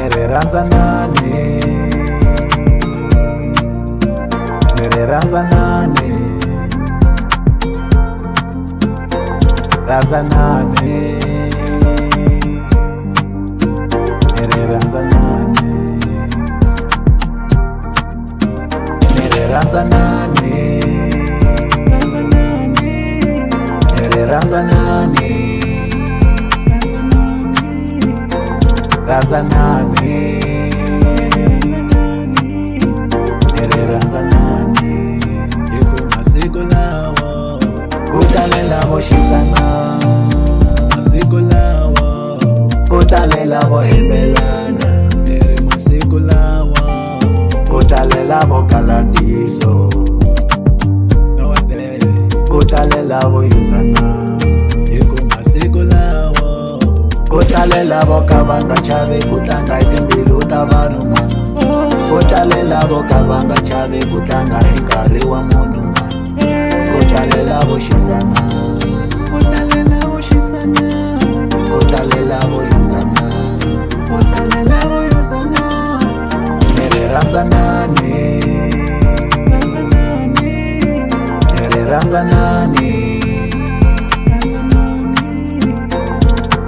Nere randza nani, nere randza nani, randza nani, nere randza nani, nere randza nani, nere randza nani, randza nani, nere randza nani. Hiku masiku lawa ku talela vo xisana, masiku lawa ku talela vo yimbelana, nere masiku lawa ku talela vo kalatiso, ku talela vo yuzana. Hiku masiku lawa ku talela vo ka va nga chavi ku tlanga hi timbilu ta vanhu mani, ku talela vo ka va nga chavi ku tlanga hi nkarhi wa munhu mani, ku talela vo xisana, ku talela vo xisana, ku talela vo yuzana, ku talela vo yuzana. Nere randza nani, nere randza nani,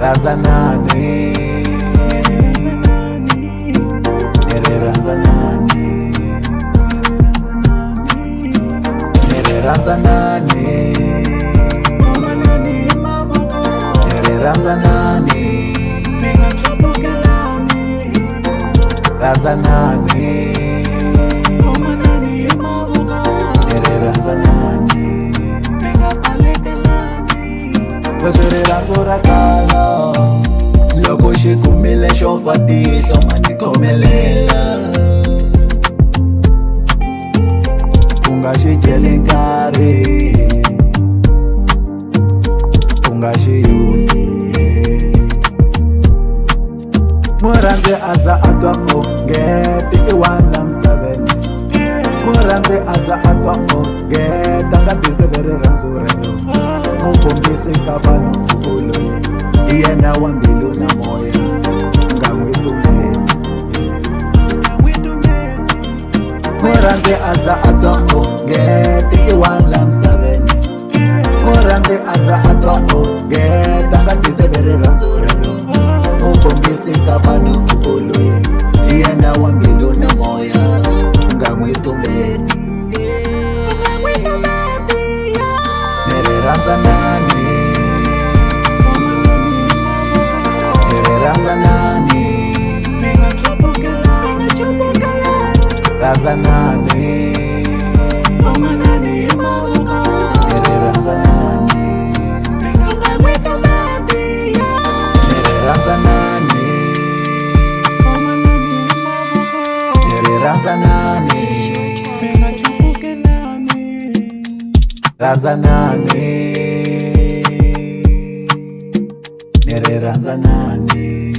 randza nani, nere randza nani, nere randza nani, nere randza nani, randza nani, nere randza nani. Leswi rirhandzu ra kala loko xi kumile xo fa tihlo mani khomelela, u nga xi jeli nkarhi, u nga xi yuzi. Murhandzi a za a twa onge tiki one la misaveni, murhandzi a za a twa onge ta nga deserve rirhandzu rero. Mukombisi ka vanhu loyi hi yena wa mbilu na moya, nga n'wi tumeli. Murhandzi a za a twa onge tiki one la misaveni, murhandzi a za a twa onge ta nga deserve rirhandzu rero. Mukombisi ka vanhu loyi hi yena wa mbilu na moya, nga n'wi tumeli. Nere randza nani, nere randza nani, randza nani, nere randza nani, nere randza nani, nere randza nani, randza nani, nere randza nani.